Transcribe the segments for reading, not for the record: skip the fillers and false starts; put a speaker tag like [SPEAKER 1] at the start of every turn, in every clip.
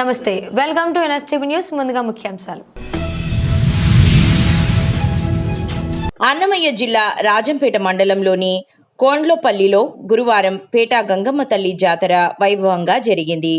[SPEAKER 1] నమస్తే, welcome to NSTV news. ముందుగా ముఖ్యాంశాలు.
[SPEAKER 2] అన్నమయ్య జిల్లా రాజంపేట మండలంలోని కోండ్లోపల్లిలో గురువారం పేట గంగమ్మ తల్లి జాతర వైభవంగా జరిగింది.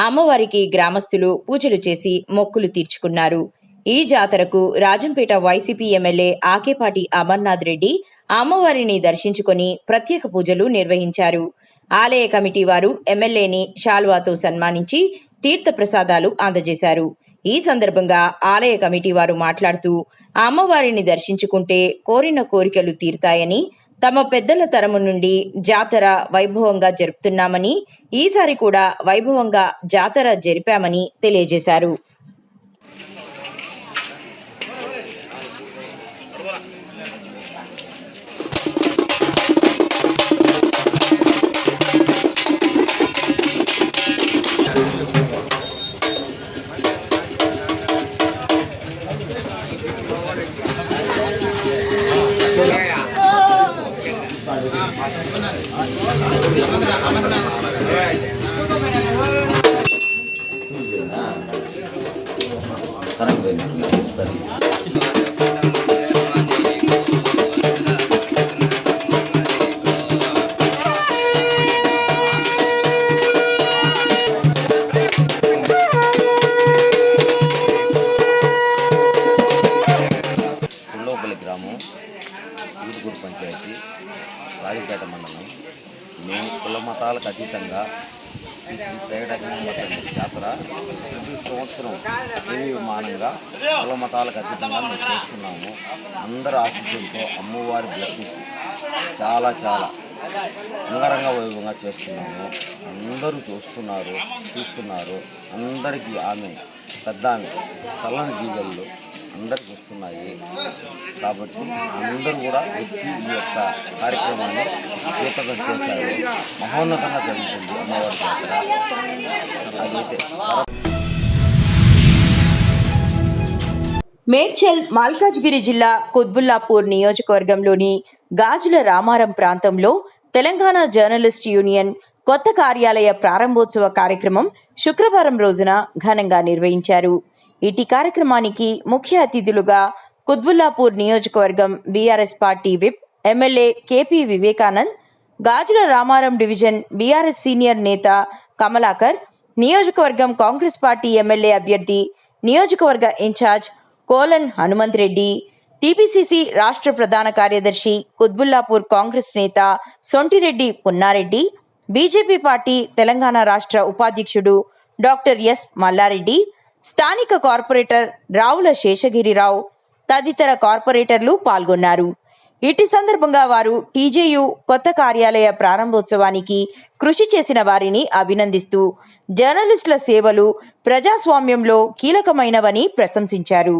[SPEAKER 2] అమ్మవారికి గ్రామస్తులు పూజలు చేసి మొక్కులు తీర్చుకున్నారు. ఈ జాతరకు రాజంపేట వైసీపీ ఎమ్మెల్యే ఆకేపాటి అమర్నాథ్ రెడ్డి అమ్మవారిని దర్శించుకొని ప్రత్యేక పూజలు నిర్వహించారు. ఆలయ కమిటీ వారు ఎమ్మెల్యేని శాల్వాతో సన్మానించి తీర్థ ప్రసాదాలు అందజేశారు. ఈ సందర్భంగా ఆలయ కమిటీ వారు మాట్లాడుతూ అమ్మవారిని దర్శించుకుంటే కోరిన కోరికలు తీరుతాయని, తమ పెద్దల తరము నుండి జాతర వైభవంగా జరుపుతున్నామని, ఈసారి కూడా వైభవంగా జాతర జరిపామని తెలియజేశారు.
[SPEAKER 3] గ్రామం ఈదుగూరు పంచాయతీ రాజంపేట మండలం. మేము కుల మతాలకు అతీతంగా పేట గంగమ్మ తల్లి జాతర ప్రతి సంవత్సరం విమానంగా కుల మతాలకు అతీతంగా మేము చేస్తున్నాము. అందరి ఆశీస్సులతో అమ్మవారి బ్లెస్సింగ్స్ చాలా అంగరంగ వైభవంగా చేస్తున్నాము. అందరూ చూస్తున్నారు. అందరికీ ఆమె పెద్ద చల్లని దీవెళ్ళు అందరికి వస్తున్నాయి. కాబట్టి అందరూ కూడా వచ్చి ఈ యొక్క కార్యక్రమాన్ని విజయవంతం చేశారు. మహోన్నతంగా జరుగుతుంది అమ్మవారి జాతర. అదైతే
[SPEAKER 2] మేడ్చల్ మల్కాజ్గిరి జిల్లా కుత్బుల్లాపూర్ నియోజకవర్గంలోని గాజుల రామారం ప్రాంతంలో తెలంగాణ జర్నలిస్ట్ యూనియన్ కొత్త కార్యాలయ ప్రారంభోత్సవ కార్యక్రమం శుక్రవారం రోజున ఘనంగా నిర్వహించారు. ఇటీ కార్యక్రమానికి ముఖ్య అతిథులుగా కుత్బుల్లాపూర్ నియోజకవర్గం BRS party whip MLA KP Vivekanand, Gajula Ramaram division BRS senior నేత కమలాకర్, నియోజకవర్గం కాంగ్రెస్ పార్టీ ఎమ్మెల్యే అభ్యర్థి నియోజకవర్గ ఇన్ఛార్జ్ కోలన్ హనుమంత్ రెడ్డి, టీపీసీసీ రాష్ట్ర ప్రధాన కార్యదర్శి కుత్బుల్లాపూర్ కాంగ్రెస్ నేత సొంటిరెడ్డి పున్నారెడ్డి, బీజేపీ పార్టీ తెలంగాణ రాష్ట్ర ఉపాధ్యక్షుడు డాక్టర్ ఎస్ మల్లారెడ్డి, స్థానిక కార్పొరేటర్ రావుల శేషగిరిరావు తదితర కార్పొరేటర్లు పాల్గొన్నారు. ఇటీ సందర్భంగా వారు టీజేయు కొత్త కార్యాలయ ప్రారంభోత్సవానికి కృషి చేసిన వారిని అభినందిస్తూ జర్నలిస్టుల సేవలు ప్రజాస్వామ్యంలో కీలకమైనవని ప్రశంసించారు.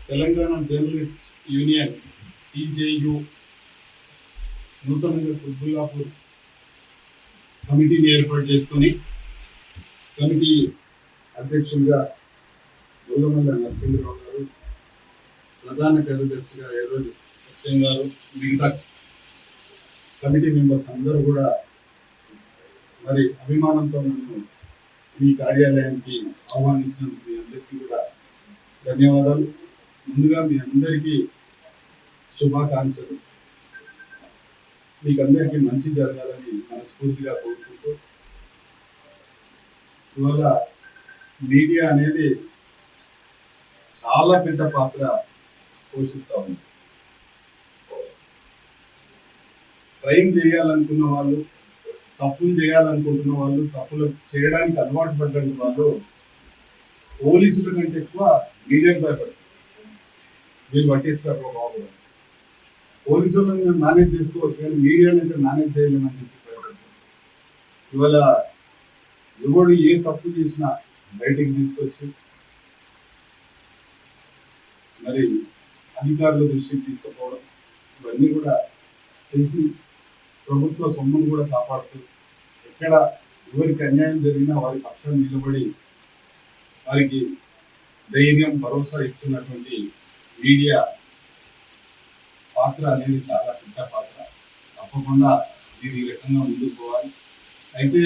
[SPEAKER 4] తెలంగాణ జర్నలిస్ట్ యూనియన్ TJU నూతనంగా కుత్బుల్లాపూర్ కమిటీని ఏర్పాటు చేసుకొని కమిటీ అధ్యక్షులుగా గొల్లమల్ల నరసింహరావు గారు, ప్రధాన కార్యదర్శిగా ఏరోజు సత్యం గారు, మిగతా కమిటీ మెంబర్స్ అందరూ కూడా మరి అభిమానంతో నన్ను మీ కార్యాలయానికి ఆహ్వానించినందుకు మీ అందరికీ కూడా ధన్యవాదాలు. ముందుగా మీ అందరికీ శుభాకాంక్షలు. మీకు అందరికీ మంచి జరగాలని మనస్ఫూర్తిగా కోరుకుంటూ, ఇవాళ మీడియా అనేది చాలా పెద్ద పాత్ర పోషిస్తూ ఉంది. క్రైమ్ చేయాలనుకున్న వాళ్ళు, తప్పులు చేయాలనుకుంటున్న వాళ్ళు, తప్పులు చేయడానికి అలవాటు పడ్డ వాళ్ళు పోలీసుల కంటే ఎక్కువ మీడియాకు భయపడతారు. వీళ్ళు పట్టిస్తారు బాబు, పోలీసులను మేము మేనేజ్ చేసుకోవచ్చు కానీ మీడియాని అయితే మేనేజ్ చేయలేమని చెప్పి భయపడతారు. ఇవాళ ఎవడు ఏ తప్పు చేసినా బయటికి తీసుకొచ్చి మరి అధికారుల దృష్టికి తీసుకుపోవడం, ఇవన్నీ కూడా తెలిసి ప్రభుత్వ సొమ్మును కూడా కాపాడుతూ, ఎక్కడ ఎవరికి అన్యాయం జరిగినా వారి పక్షాన్ని నిలబడి వారికి ధైర్యం, భరోసా ఇస్తున్నటువంటి మీడియా పాత్ర అనేది చాలా పెద్ద పాత్ర. తప్పకుండా మీరు ఈ రకంగా ముందుకు పోవాలి. అయితే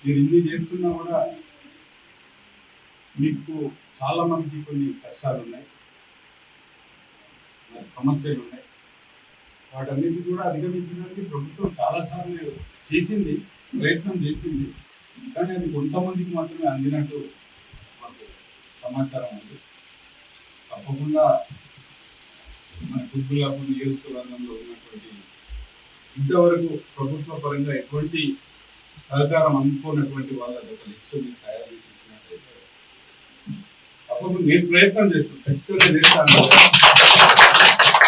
[SPEAKER 4] మీరు ఇన్ని చేస్తున్నా కూడా మీకు చాలా మందికి కొన్ని కష్టాలు ఉన్నాయి, సమస్యలు ఉన్నాయి. వాటన్నిటి కూడా అధిగమించడానికి ప్రభుత్వం చాలాసార్లు చేసింది, ప్రయత్నం చేసింది. కానీ అది కొంతమందికి మాత్రమే అందినట్టు మాకు సమాచారం ఉంది. తప్పకుండా మన కుత్బుల్లాపూర్ నియోజకవర్గంలో ఉన్నటువంటి ఇంతవరకు ప్రభుత్వ పరంగా ఎటువంటి సహకారం అందుకున్నటువంటి వాళ్ళ ఒక లిస్టు మీరు తయారు చేసి ఇచ్చినట్లయితే తప్పకుండా నేను ప్రయత్నం చేస్తాను, ఖచ్చితంగా చేస్తాను.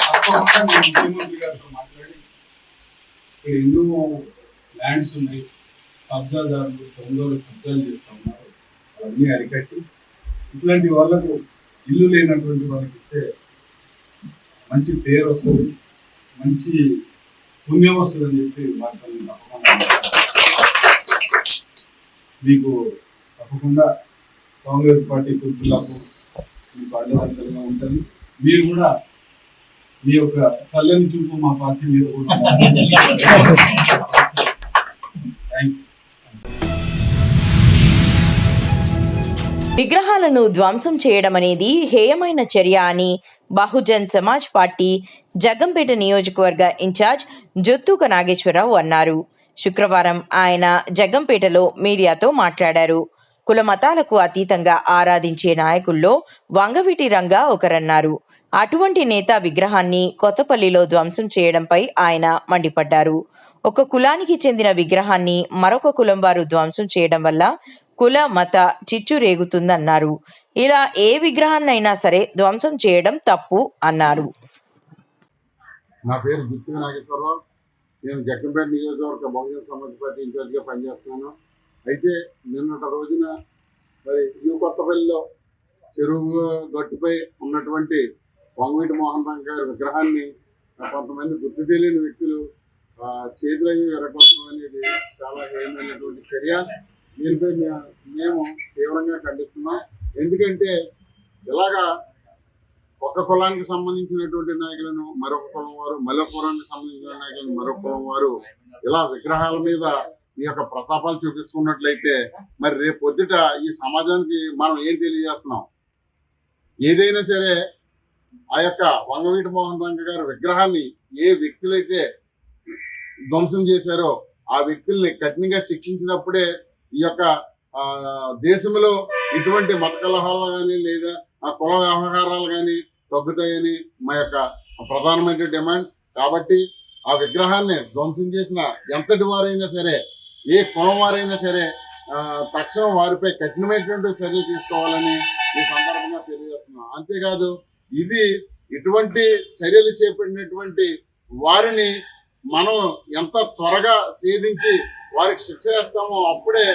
[SPEAKER 4] తప్పకుండా నేను ముఖ్యమంత్రి గారితో మాట్లాడి ఇక్కడ ఎన్నో ల్యాండ్స్ ఉన్నాయి, కబ్జాదారులు దొంగలు కబ్జాలు చేస్తూ ఉన్నారు, అవన్నీ అరికట్టి ఇట్లాంటి వాళ్ళకు ఇల్లు లేనటువంటి వాళ్ళకి ఇస్తే మంచి పేరు వస్తుంది, మంచి పుణ్యం వస్తుంది అని చెప్పి వార్తలు మీకు తప్పకుండా కాంగ్రెస్ పార్టీ కుర్తులకు మీకు అండదండలుగా ఉంటుంది. మీరు కూడా మీ యొక్క చల్లని చూపు మా పార్టీ మీద కూడా థ్యాంక్ యూ.
[SPEAKER 2] విగ్రహాలను ధ్వంసం చేయడం అనేది హేయమైన చర్య అని బహుజన్ సమాజ్ పార్టీ జగంపేట నియోజకవర్గ ఇన్ఛార్జ్ జొత్తుక నాగేశ్వరరావు అన్నారు. శుక్రవారం ఆయన జగంపేటలో మీడియాతో మాట్లాడారు. కుల మతాలకు అతీతంగా ఆరాధించే నాయకుల్లో వంగవీటి రంగా ఒకరన్నారు. అటువంటి నేత విగ్రహాన్ని కొత్తపల్లిలో ధ్వంసం చేయడంపై ఆయన మండిపడ్డారు. ఒక కులానికి చెందిన విగ్రహాన్ని మరొక కులం వారు ధ్వంసం చేయడం వల్ల కుల మత చిచ్చు రేగుతుందన్నారు. ఇలా ఏ విగ్రహాన్నైనా సరే ధ్వంసం చేయడం తప్పు అన్నారు.
[SPEAKER 5] నా పేరు జొత్తుక నాగేశ్వరరావు. నేను జగ్గంపేట నియోజకవర్గ బహుజన సమాజ్ పార్టీ ఇన్ఛార్జిగా పనిచేస్తున్నాను. అయితే నిన్నటి రోజున మరి కొత్తపల్లిలో చెరువు గట్టుపై ఉన్నటువంటి వంగవీటి మోహన్ రంగ గారి విగ్రహాన్ని కొంతమంది గుర్తు తెలియని వ్యక్తులు చేతులయ్యి విరగొట్టడం అనేది చాలా హేయమైనటువంటి చర్య. దీనిపై మేము తీవ్రంగా ఖండిస్తున్నాం. ఎందుకంటే ఇలాగా ఒక కులానికి సంబంధించినటువంటి నాయకులను మరొక కులం వారు, మరొక కులానికి సంబంధించిన నాయకులను మరొక కులం వారు ఇలా విగ్రహాల మీద ఈ యొక్క ప్రతాపాలు చూపిస్తున్నట్లయితే మరి రేపు పొద్దుట ఈ సమాజానికి మనం ఏం తెలియజేస్తున్నాం? ఏదైనా సరే ఆ యొక్క వంగవీటి మోహన్ రంగ గారి విగ్రహాన్ని ఏ వ్యక్తులైతే ధ్వంసం చేశారో ఆ వ్యక్తుల్ని కఠినంగా శిక్షించినప్పుడే ఈ యొక్క దేశంలో ఇటువంటి మత కలహాలు కానీ లేదా కుల వ్యవహారాలు కానీ తగ్గుతాయని మా యొక్క ప్రధానమైన డిమాండ్. కాబట్టి ఆ విగ్రహాన్ని ధ్వంసం చేసిన ఎంతటి వారైనా సరే, ఏ కులం వారైనా సరే తక్షణం వారిపై కఠినమైనటువంటి చర్యలు తీసుకోవాలని ఈ సందర్భంగా తెలియజేస్తున్నాం. అంతేకాదు ఇది ఇటువంటి చర్యలు చేపట్టినటువంటి వారిని మనం ఎంత త్వరగా ఛేదించి వారికి శిక్ష వేస్తామో అప్పుడే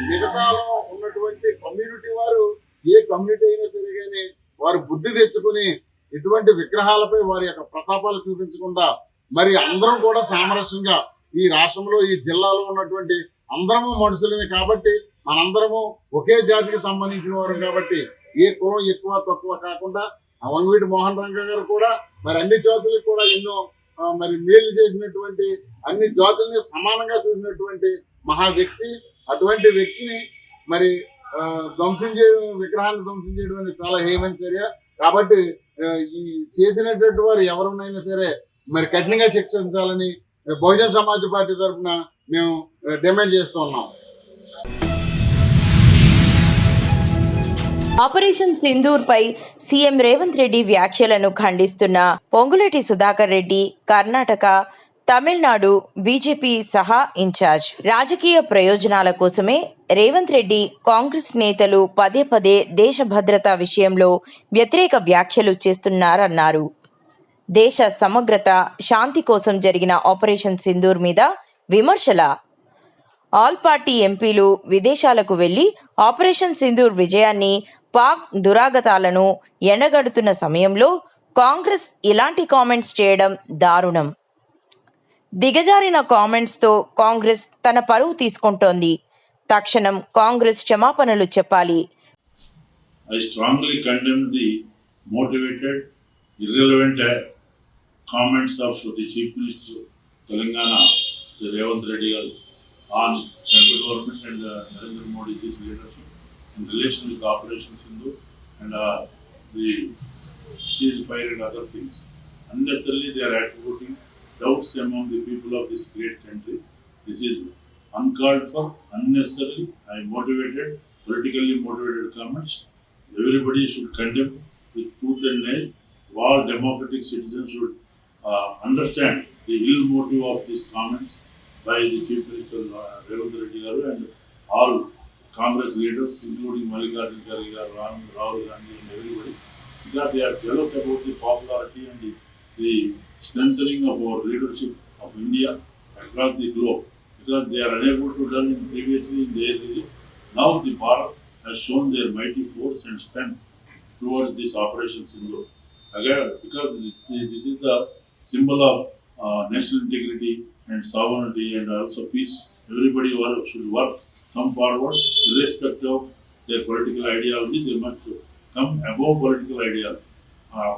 [SPEAKER 5] మిగతాలో ఉన్నటువంటి కమ్యూనిటీ వారు ఏ కమ్యూనిటీ అయినా సరే కానీ వారు బుద్ధి తెచ్చుకుని ఎటువంటి విగ్రహాలపై వారి యొక్క ప్రతాపాలు చూపించకుండా మరి అందరం కూడా సామరస్యంగా ఈ రాష్ట్రంలో ఈ జిల్లాలో ఉన్నటువంటి అందరము మనుషులమే కాబట్టి మనందరము ఒకే జాతికి సంబంధించిన వారు కాబట్టి ఏ కులం ఎక్కువ తక్కువ కాకుండా వంగవీటి మోహన్ రంగ గారు కూడా మరి అన్ని జాతులకు కూడా ఎన్నో మరి మేలు చేసినటువంటి అన్ని జాతుల్ని సమానంగా చూసినటువంటి మహా వ్యక్తి. అటువంటి వ్యక్తిని మరి ధ్వంసం చేయడం, విగ్రహాన్ని ధ్వంసం చేయడం అనేది చాలా హేయమైన చర్య. కాబట్టి ఈ చేసినటువంటి వారు ఎవరినైనా సరే మరి కఠినంగా శిక్షించాలని బహుజన సమాజ్ పార్టీ తరఫున మేము డిమాండ్ చేస్తూ ఉన్నాం.
[SPEAKER 2] ఆపరేషన్ సింధూర్ పై సీఎం రేవంత్ రెడ్డి వ్యాఖ్యలను ఖండిస్తున్న పొంగులేటి సుధాకర్ రెడ్డి కర్ణాటక, తమిళనాడు బీజేపీ సహా ఇన్ఛార్జ్ రాజకీయ ప్రయోజనాల కోసమే రేవంత్ రెడ్డి కాంగ్రెస్ నేతలు పదే పదే దేశ భద్రత విషయంలో వ్యతిరేక వ్యాఖ్యలు చేస్తున్నారన్నారు. దేశ సమగ్రత, శాంతి కోసం జరిగిన ఆపరేషన్ సింధూర్ మీద విమర్శల ఆల్ పార్టీ ఎంపీలు విదేశాలకు వెళ్లి ఆపరేషన్ సింధూర్ విజయాన్ని, పాక్ దురాగతాలను ఎండగడుతున్న సమయంలో కాంగ్రెస్ ఇలాంటి కామెంట్స్ చేయడం దారుణం. దిగజారిన కామెంట్స్తో కాంగ్రెస్ తన పరువు తీసుకుంటోంది. తక్షణం కాంగ్రెస్ క్షమాపణలు చెప్పాలి.
[SPEAKER 6] I strongly condemn the motivated, irrelevant comments of the Chief Minister Telangana, Sri Revanth Reddy garu, on central government and Narendra Modi's leadership in relation with Operation Sindhu and the ceasefire and other things. Unnecessarily they are attributing doubts among the people of this great country. This is uncalled for, unnecessarily motivated, politically motivated comments. Everybody should condemn with tooth and nail. All democratic citizens should understand the ill motive of these comments by the Chief Minister Revanth Reddy garu and all Congress leaders, including Mallikarjun Kharge garu, Rahul Gandhi and everybody, because they are jealous about the popularity and the strengthening of our leadership of India across the globe. Because they are unable to done previously in their region. Now the Bharat has shown their mighty force and strength towards this Operation Sindhu. Again, because this is the symbol of national integrity and sovereignty and also peace. Everybody should work, come forward, irrespective of their political ideology. They must come above political ideology.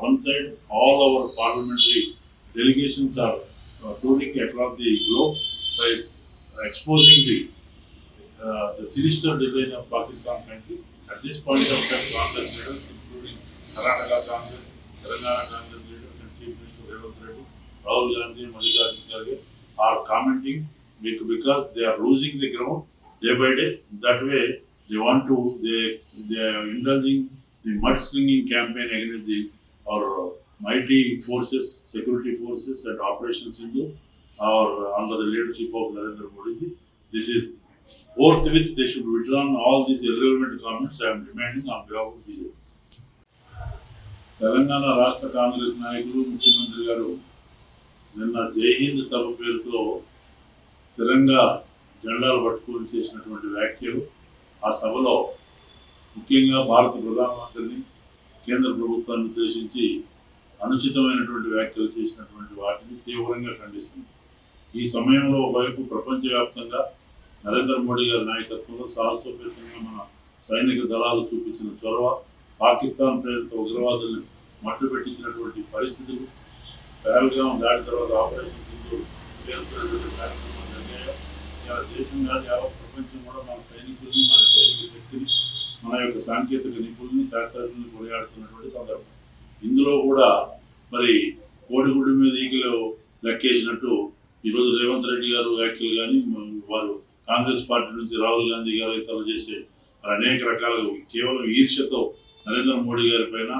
[SPEAKER 6] One side, all our parliamentary delegations are touring across the globe by exposing the sinister design of Pakistan country. At this point of time, Congress leaders, including Karnataka Congress, Telangana Congress leaders and Chief Minister Revanth Reddy, Rahul Gandhi and Mallikarjun Kharge are commenting because they are losing the ground day by day. That way, they are indulging the mudslinging campaign against our mighty forces, security forces and Operation Sindhu, or under the leadership of Narendra Modi. This is forthwith they should withdraw all these irrelevant comments. I am demanding on behalf of BJP. Telangana రాష్ట్ర కాంగ్రెస్ నాయకులు ముఖ్యమంత్రి గారు నిన్న జై హింద్ సభ పేరుతో తిరంగా జెండాలు పట్టుకొని చేసినటువంటి వ్యాఖ్యలు, ఆ సభలో ముఖ్యంగా భారత ప్రధానమంత్రిని, కేంద్ర ప్రభుత్వాన్ని ఉద్దేశించి అనుచితమైనటువంటి వ్యాఖ్యలు చేసినటువంటి వాటిని తీవ్రంగా ఖండిస్తుంది. ఈ సమయంలో ఒకవైపు ప్రపంచవ్యాప్తంగా నరేంద్ర మోడీ గారి నాయకత్వంలో సాహసోపేతంగా మన సైనిక దళాలు చూపించిన చొరవ, పాకిస్తాన్ ప్రేరిత ఉగ్రవాదుల్ని మట్టుపెట్టించినటువంటి పరిస్థితులు, పహల్గాం దాడి తర్వాత ఆపరేషన్ సింధు పేరుతున్నటువంటి కార్యక్రమం నిర్ణయం, ఇలా దేశం కాదు యావత్ ప్రపంచం కూడా మన సైనికుల్ని, మన సైనిక శక్తిని, మన యొక్క సాంకేతిక నిపుణుల్ని, శాస్త్రజ్ఞుల్ని కొనియాడుతున్నటువంటి సందర్భం. ఇందులో కూడా మరి కోడిగుడ్డు మీద ఈకలు లెక్కేసినట్టు ఈరోజు రేవంత్ రెడ్డి గారు వ్యాఖ్యలు కానీ, వారు కాంగ్రెస్ పార్టీ నుంచి రాహుల్ గాంధీ గారు ఇతరులు చేసే అనేక రకాల కేవలం ఈర్ష్యతో నరేంద్ర మోడీ గారి పైన,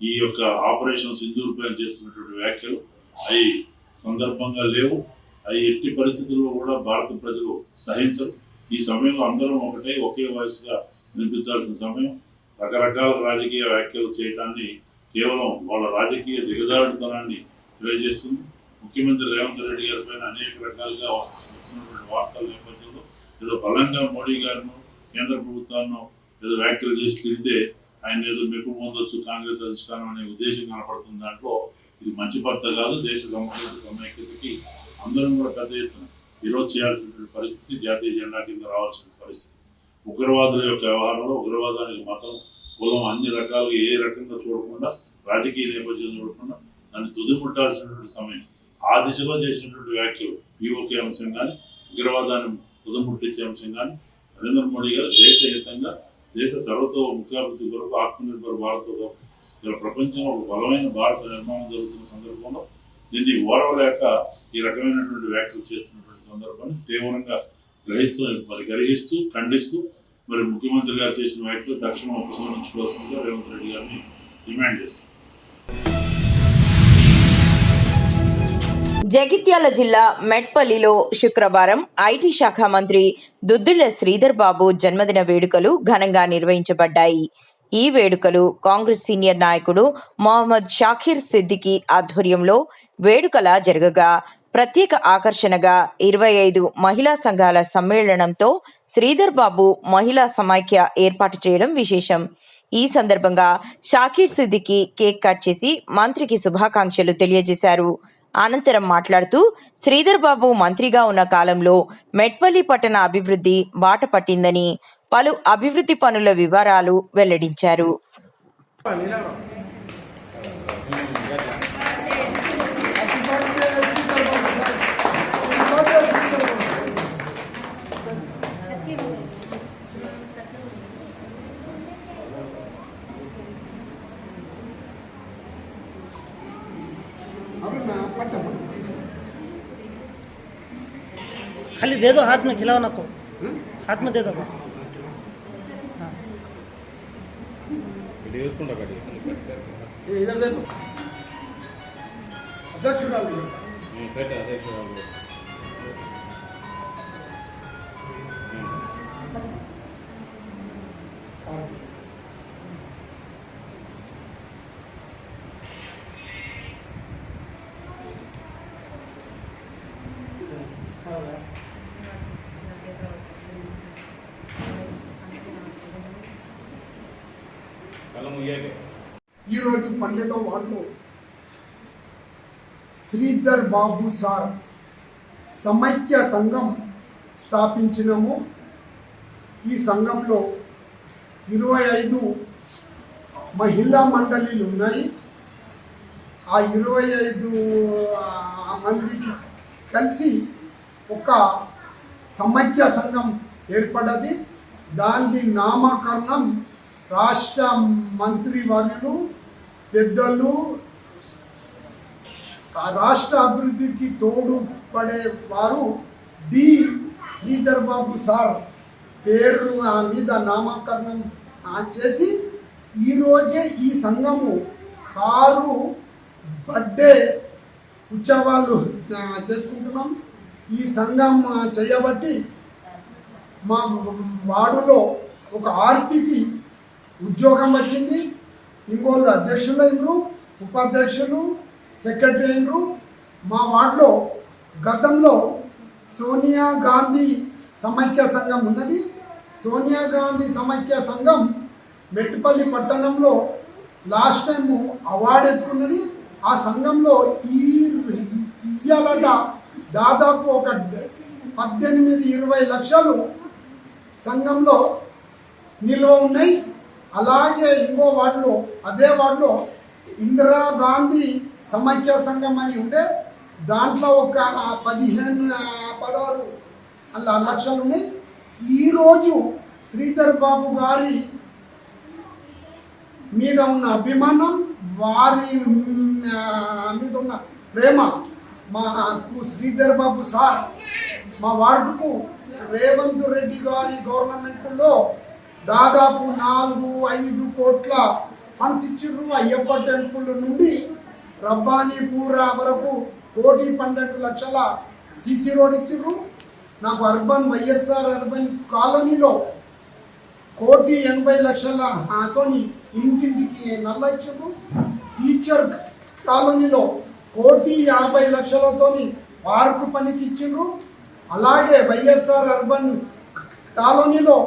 [SPEAKER 6] ఈ యొక్క ఆపరేషన్ సింధూర్ పైన చేస్తున్నటువంటి వ్యాఖ్యలు అవి సందర్భంగా లేవు. అవి ఎట్టి పరిస్థితుల్లో కూడా భారత ప్రజలు సహించరు. ఈ సమయంలో అందరం ఒకటే ఒకే వాయిస్గా వినిపించాల్సిన సమయం. రకరకాల రాజకీయ వ్యాఖ్యలు చేయడాన్ని కేవలం వాళ్ళ రాజకీయ దిగజారుడుతనాన్ని తెలియజేస్తుంది. ముఖ్యమంత్రి రేవంత్ రెడ్డి గారి పైన అనేక రకాలుగా వస్తున్నటువంటి వార్తల నేపథ్యంలో ఏదో బలంగా మోడీ గారిను, కేంద్ర ప్రభుత్వాన్ని ఏదో వ్యాఖ్యలు చేసి తిరిగితే ఆయన ఏదో మెప్పు పొందొచ్చు కాంగ్రెస్ అధిష్టానం అనే ఉద్దేశం కనపడుతుంది. దాంట్లో ఇది మంచి పద్ధతి కాదు. దేశ సమైక్యతకి అందరం కూడా పెద్ద ఎత్తున ఈరోజు చేయాల్సినటువంటి పరిస్థితి, జాతీయ జెండా కింద రావాల్సిన పరిస్థితి. ఉగ్రవాదుల యొక్క వ్యవహారంలో ఉగ్రవాదానికి మతం, కులం అన్ని రకాలుగా ఏ రకంగా చూడకుండా, రాజకీయ నేపథ్యం చూడకుండా దాన్ని తుదిముట్టాల్సినటువంటి సమయం. ఆ దిశలో చేసినటువంటి వ్యాఖ్యలు పీఓకే అంశం కానీ, ఉగ్రవాదాన్ని తుదిముట్టించే అంశం కానీ, నరేంద్ర మోడీ గారు దేశహితంగా దేశ సర్వతోముఖాభివృద్ధి కొరకు ఆత్మనిర్భర్ భారత్ ఇలా ప్రపంచంలో ఒక బలమైన భారత నిర్మాణం జరుగుతున్న సందర్భంలో దీన్ని ఓడవలేక ఈ రకమైనటువంటి వ్యాఖ్యలు చేస్తున్నటువంటి సందర్భాన్ని తీవ్రంగా గ్రహిస్తూ ఖండిస్తూ మరి ముఖ్యమంత్రి గారు చేసిన వ్యాఖ్యలు తక్షణం ఉపసంహరించుకోవాల్సిందిగా రేవంత్ రెడ్డి గారిని డిమాండ్ చేస్తున్నారు.
[SPEAKER 2] జగిత్యాల జిల్లా మెట్పల్లిలో శుక్రవారం ఐటీ శాఖ మంత్రి దుద్దుల శ్రీధర్ బాబు జన్మదిన వేడుకలు ఘనంగా నిర్వహించబడ్డాయి. ఈ వేడుకలు కాంగ్రెస్ సీనియర్ నాయకుడు మొహమ్మద్ షాకిర్ సిద్దికీ ఆధ్వర్యంలో వేడుకలా జరగగా ప్రత్యేక ఆకర్షణగా 25 మహిళా సంఘాల సమ్మేళనంతో శ్రీధర్ బాబు మహిళా సమైక్య ఏర్పాటు చేయడం విశేషం. ఈ సందర్భంగా షాకిర్ సిద్దికీ కేక్ కట్ చేసి మంత్రికి శుభాకాంక్షలు తెలియజేశారు. అనంతరం మాట్లాడుతూ శ్రీధర్ బాబు మంత్రిగా ఉన్న కాలంలో మెట్పల్లి పట్టణ అభివృద్ధి బాట పట్టిందని, పలు అభివృద్ధి పనుల వివరాలు వెల్లడించారు.
[SPEAKER 7] खाली दे दो, हाथ में खिलाओ ना को, हाथ में दे दो बस.
[SPEAKER 8] ఈరోజు 12వ వార్డులో శ్రీధర్ బాబు సార్ సమైక్య సంఘం స్థాపించినము. ఈ సంఘంలో 25 మహిళా మండలీలు ఉన్నాయి. ఆ 25 మందికి కలిసి ఒక సమైక్య సంఘం ఏర్పడ్డది. దాని నామకరణం రాష్ట్ర మంత్రివర్యులు పెద్దలు, రాష్ట్ర అభివృద్ధికి తోడుపడేవారు డి శ్రీధర్ బాబు సార్ పేరు మీద నామకరణం చేసి ఈరోజే ఈ సంఘము సారు బర్త్డే ఉత్సవాలు చేసుకుంటున్నాం. ఈ సంఘం చేయబట్టి మా వార్డులో ఒక ఆర్పీకి ఉద్యోగం వచ్చింది. ఇంకోళ్ళు అధ్యక్షులు అయినరు, ఉపాధ్యక్షులు, సెక్రటరీ అయినరు. మా వార్డులో గతంలో సోనియా గాంధీ సమైక్య సంఘం ఉన్నది. సోనియా గాంధీ సమైక్య సంఘం మెట్పల్లి పట్టణంలో లాస్ట్ టైం అవార్డు ఎత్తుకున్నది. ఆ సంఘంలో ఇయ్యాలట దాదాపు ఒక 18-20 లక్షలు సంఘంలో నిల్వ ఉన్నాయి. అలాగే ఇంకో వార్డులో, అదే వార్డులో ఇందిరాగాంధీ సమైక్య సంఘం అని ఉంటే దాంట్లో ఒక 15-16 లక్షలు ఉన్నాయి. ఈరోజు శ్రీధర్ బాబు గారి మీద ఉన్న అభిమానం, వారి మీద ఉన్న ప్రేమ, మాకు శ్రీధర్ బాబు సార్ మా వార్డుకు రేవంత్ రెడ్డి గారి గవర్నమెంట్లో దాదాపు 4-5 కోట్ల ఫండ్స్ ఇచ్చిర్రు. అయ్యప్ప టెంపుల్ నుండి రబ్బానీపూర వరకు 1,12 లక్షల సీసీ రోడ్ ఇచ్చిర్రు. నాకు అర్బన్ వైఎస్ఆర్ అర్బన్ కాలనీలో 1,80 లక్షల తోని ఇంటింటికి నల్ల ఇచ్చిర్రు. టీచర్ కాలనీలో 1,50 లక్షలతోని పార్కు పనికి ఇచ్చిర్రు. అలాగే వైఎస్ఆర్ అర్బన్ కాలనీలో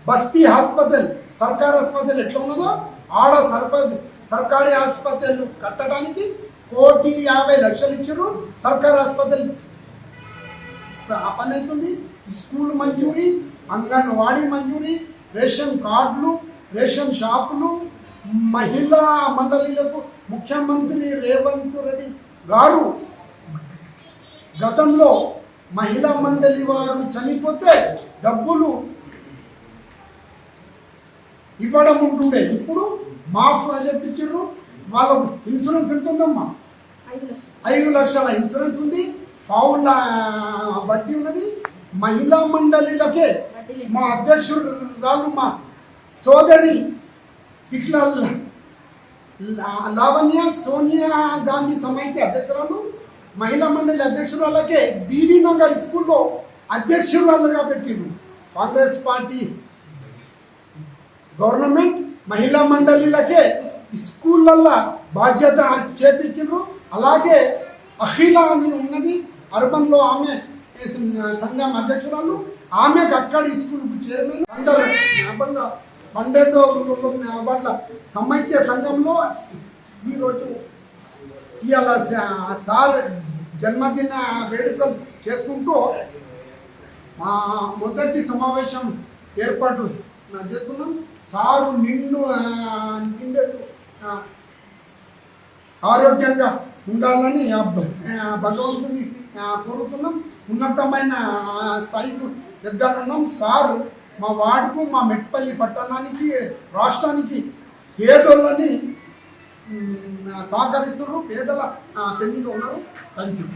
[SPEAKER 8] బస్తీ హాస్పిటల్ సర్కారీ ఆసుపత్రులు ఎట్లా ఉన్నదో ఆడ సర్కారీ ఆసుపత్రులు కట్టడానికి 1,50,00,000 ఇచ్చారు. సర్కారీ ఆసుపత్రులు పని అవుతుంది. స్కూల్ మంజూరీ, అంగన్వాడీ మంజూరీ, రేషన్ కార్డులు, రేషన్ షాపులు, మహిళా మండలిలకు ముఖ్యమంత్రి రేవంత్ రెడ్డి గారు గతంలో మహిళా మండలి వారు చనిపోతే డబ్బులు ఇవ్వడం ఉంటుండే, ఇప్పుడు మాఫ్ చెప్పించారు. వాళ్ళకు ఇన్సూరెన్స్ ఎంత ఉందమ్మా? 5 లక్షల ఇన్సూరెన్స్ ఉంది. పావుల వడ్డీ ఉన్నది. మహిళా మండలిలకే మా అధ్యక్షురాలు మా సోదరి ఇట్లా లావణ్య సోనియా గాంధీ సమైక్య అధ్యక్షురాలు, మహిళా మండలి అధ్యక్షురాలకే డీడీ నగర్ స్కూల్లో అధ్యక్షురాలుగా పెట్టిరు. కాంగ్రెస్ పార్టీ గవర్నమెంట్ మహిళా మండలిలకే స్కూళ్ళల్లో బాధ్యత చేపించారు. అలాగే అఖిల అని ఉన్నది అర్బన్లో, ఆమె సంఘం అధ్యక్షురాలు, ఆమెకు అక్కడి స్కూల్కు చైర్మన్. అందరూ 12 వాళ్ళ సమైక్య సంఘంలో ఈరోజు ఇవాళ సార్ జన్మదిన వేడుకలు చేసుకుంటూ మొదటి సమావేశం ఏర్పాటు చేస్తున్నాం. సారు నిండు ఆరోగ్యంగా ఉండాలని భగవంతుని కోరుతున్నాం. ఉన్నతమైన స్థాయికి ఎదగాలన్నాం. సారు మా వార్డుకు, మా మెట్పల్లి పట్టణానికి, రాష్ట్రానికి పేదోళ్ళని సహకరిస్తున్నారు. పేదల పెళ్లిలో ఉన్నారు. Thank you.